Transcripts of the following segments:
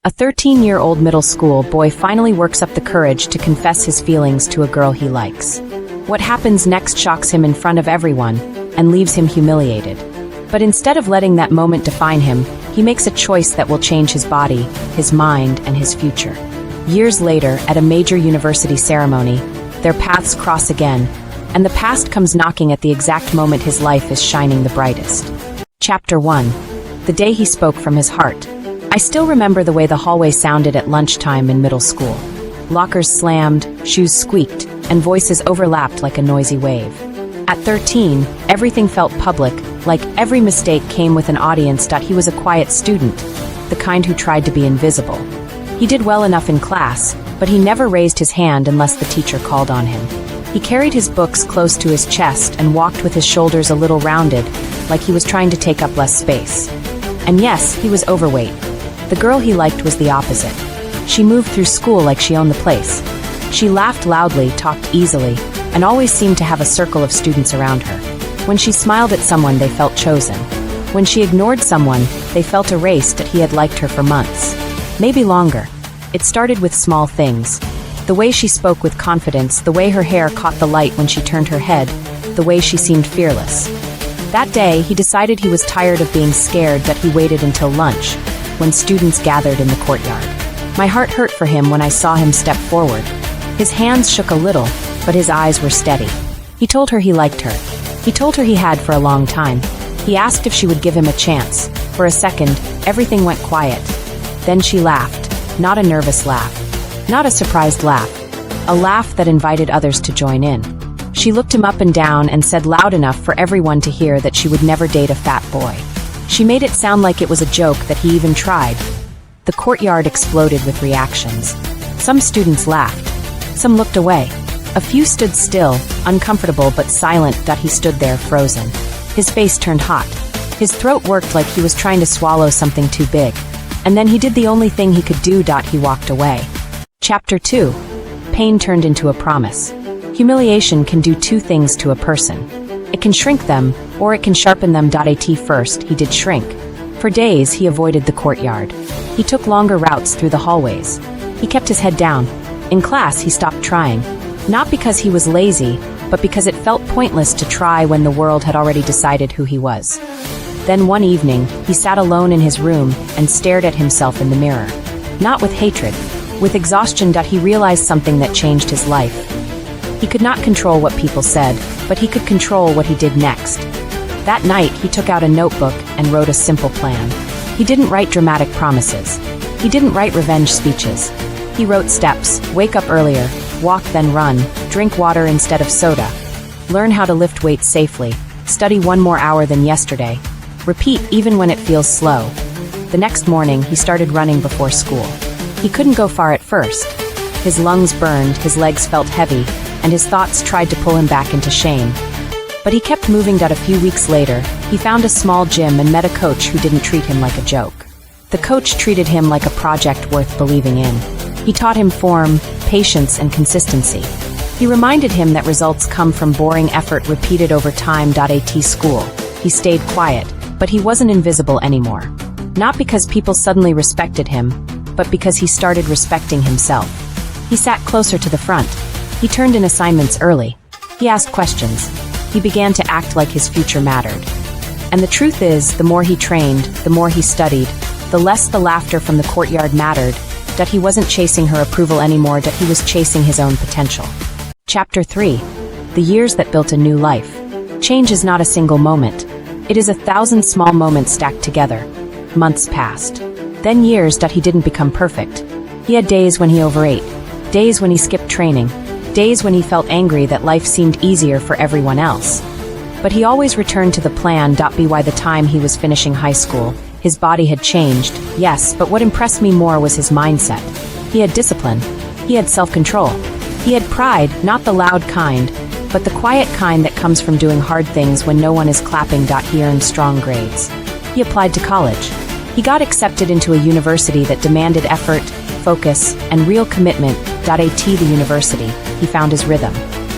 A 13-year-old middle school boy finally works up the courage to confess his feelings to a girl he likes. What happens next shocks him in front of everyone and leaves him humiliated. But instead of letting that moment define him, he makes a choice that will change his body, his mind, and his future. Years later, at a major university ceremony, their paths cross again, and the past comes knocking at the exact moment his life is shining the brightest. Chapter 1. The day he spoke from his heart. I still remember the way the hallway sounded at lunchtime in middle school. Lockers slammed, shoes squeaked, and voices overlapped like a noisy wave. At 13, everything felt public, like every mistake came with an audience. He was a quiet student, the kind who tried to be invisible. He did well enough in class, but he never raised his hand unless the teacher called on him. He carried his books close to his chest and walked with his shoulders a little rounded, like he was trying to take up less space. And yes, he was overweight. The girl he liked was the opposite. She moved through school like she owned the place. She laughed loudly, talked easily, and always seemed to have a circle of students around her. When she smiled at someone, they felt chosen. When she ignored someone, they felt erased that he had liked her for months. Maybe longer. It started with small things. The way she spoke with confidence, the way her hair caught the light when she turned her head, the way she seemed fearless. That day, he decided he was tired of being scared. That he waited until lunch, when students gathered in the courtyard. My heart hurt for him when I saw him step forward. His hands shook a little, but his eyes were steady. He told her he liked her. He told her he had for a long time. He asked if she would give him a chance. For a second, everything went quiet. Then she laughed, not a nervous laugh, not a surprised laugh, a laugh that invited others to join in. She looked him up and down and said loud enough for everyone to hear that she would never date a fat boy. She made it sound like it was a joke that he even tried. The courtyard exploded with reactions. Some students laughed. Some looked away. A few stood still, uncomfortable but silent. He stood there frozen. His face turned hot. His throat worked like he was trying to swallow something too big. And then he did the only thing he could do. He walked away. Chapter 2. Pain turned into a promise. Humiliation can do two things to a person. It can shrink them, or it can sharpen them. At first, he did shrink. For days, he avoided the courtyard. He took longer routes through the hallways. He kept his head down. In class, he stopped trying. Not because he was lazy, but because it felt pointless to try when the world had already decided who he was. Then one evening, he sat alone in his room and stared at himself in the mirror. Not with hatred, with exhaustion. He realized something that changed his life. He could not control what people said, but he could control what he did next. That night, he took out a notebook and wrote a simple plan. He didn't write dramatic promises. He didn't write revenge speeches. He wrote steps: wake up earlier, walk then run, drink water instead of soda, learn how to lift weights safely, study 1 more hour than yesterday, repeat even when it feels slow. The next morning, he started running before school. He couldn't go far at first. His lungs burned, his legs felt heavy, and his thoughts tried to pull him back into shame. But he kept moving. A few weeks later, he found a small gym and met a coach who didn't treat him like a joke. The coach treated him like a project worth believing in. He taught him form, patience, and consistency. He reminded him that results come from boring effort repeated over time. At school, he stayed quiet, but he wasn't invisible anymore. Not because people suddenly respected him, but because he started respecting himself. He sat closer to the front. He turned in assignments early. He asked questions. He began to act like his future mattered. And the truth is, the more he trained, the more he studied, the less the laughter from the courtyard mattered. He wasn't chasing her approval anymore. He was chasing his own potential. Chapter 3. The years that built a new life. Change is not a single moment. It is 1,000 small moments stacked together. Months passed. Then years. He didn't become perfect. He had days when he overate, days when he skipped training, days when he felt angry that life seemed easier for everyone else. But he always returned to the plan. By the time he was finishing high school, his body had changed, yes, but what impressed me more was his mindset. He had discipline. He had self-control. He had pride, not the loud kind, but the quiet kind that comes from doing hard things when no one is clapping. He earned strong grades. He applied to college. He got accepted into a university that demanded effort, focus, and real commitment. At the university, he found his rhythm.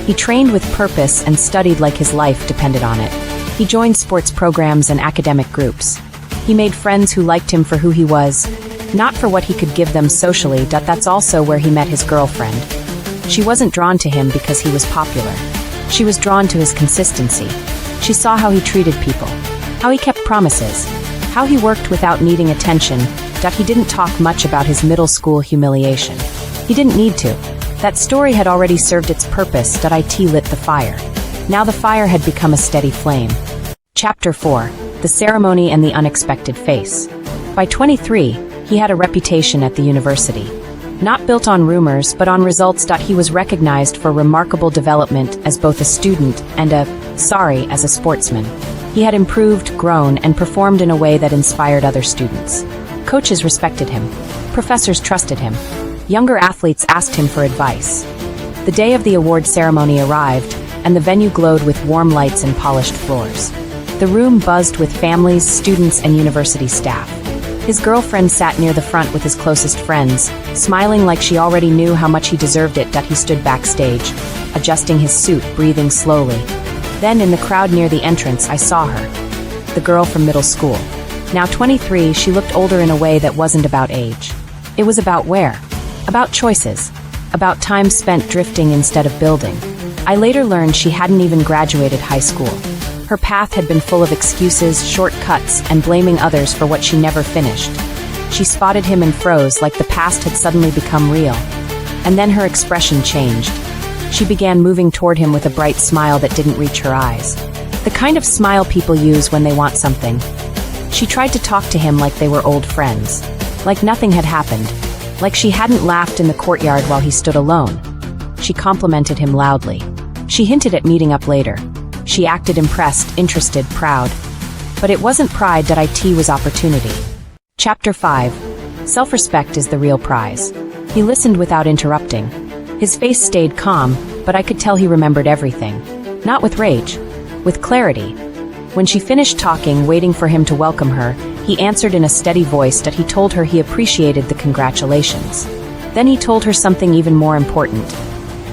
He trained with purpose and studied like his life depended on it. He joined sports programs and academic groups. He made friends who liked him for who he was. Not for what he could give them socially, that's also where he met his girlfriend. She wasn't drawn to him because he was popular. She was drawn to his consistency. She saw how he treated people, how he kept promises, how he worked without needing attention, that he didn't talk much about his middle school humiliation. He didn't need to. That story had already served its purpose, that it lit the fire. Now the fire had become a steady flame. Chapter 4. The Ceremony and the Unexpected Face. By 23, he had a reputation at the university. Not built on rumors, but on results. He was recognized for remarkable development as both a student and as a sportsman. He had improved, grown, and performed in a way that inspired other students. Coaches respected him. Professors trusted him. Younger athletes asked him for advice. The day of the award ceremony arrived, and the venue glowed with warm lights and polished floors. The room buzzed with families, students, and university staff. His girlfriend sat near the front with his closest friends, smiling like she already knew how much he deserved it. He stood backstage, adjusting his suit, breathing slowly. Then, in the crowd near the entrance, I saw her. The girl from middle school. Now 23, she looked older in a way that wasn't about age. It was about where. About choices. About time spent drifting instead of building. I later learned she hadn't even graduated high school. Her path had been full of excuses, shortcuts, and blaming others for what she never finished. She spotted him and froze, like the past had suddenly become real. And then her expression changed. She began moving toward him with a bright smile that didn't reach her eyes. The kind of smile people use when they want something. She tried to talk to him like they were old friends. Like nothing had happened. Like she hadn't laughed in the courtyard while he stood alone. She complimented him loudly. She hinted at meeting up later. She acted impressed, interested, proud. But it wasn't pride, that it was opportunity. Chapter 5. Self-respect is the real prize. He listened without interrupting. His face stayed calm, but I could tell he remembered everything. Not with rage, with clarity. When she finished talking, waiting for him to welcome her, he answered in a steady voice that he told her he appreciated the congratulations. Then he told her something even more important.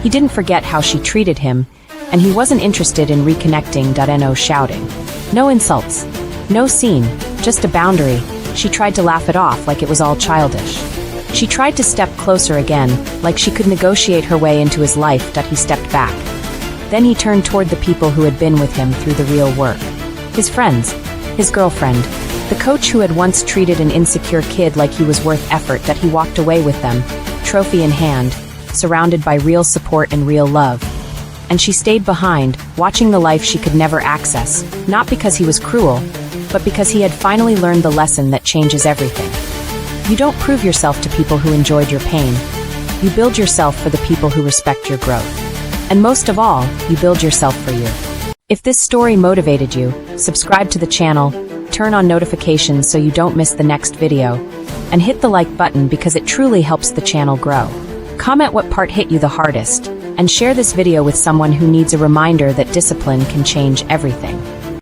He didn't forget how she treated him, and he wasn't interested in reconnecting. No shouting. No insults. No scene, just a boundary. She tried to laugh it off like it was all childish. She tried to step closer again, like she could negotiate her way into his life. He stepped back. Then he turned toward the people who had been with him through the real work. His friends, his girlfriend, the coach who had once treated an insecure kid like he was worth effort. He walked away with them, trophy in hand, surrounded by real support and real love. And she stayed behind, watching the life she could never access, not because he was cruel, but because he had finally learned the lesson that changes everything. You don't prove yourself to people who enjoyed your pain. You build yourself for the people who respect your growth. And most of all, you build yourself for you. If this story motivated you, subscribe to the channel, turn on notifications so you don't miss the next video, and hit the like button because it truly helps the channel grow. Comment what part hit you the hardest, and share this video with someone who needs a reminder that discipline can change everything.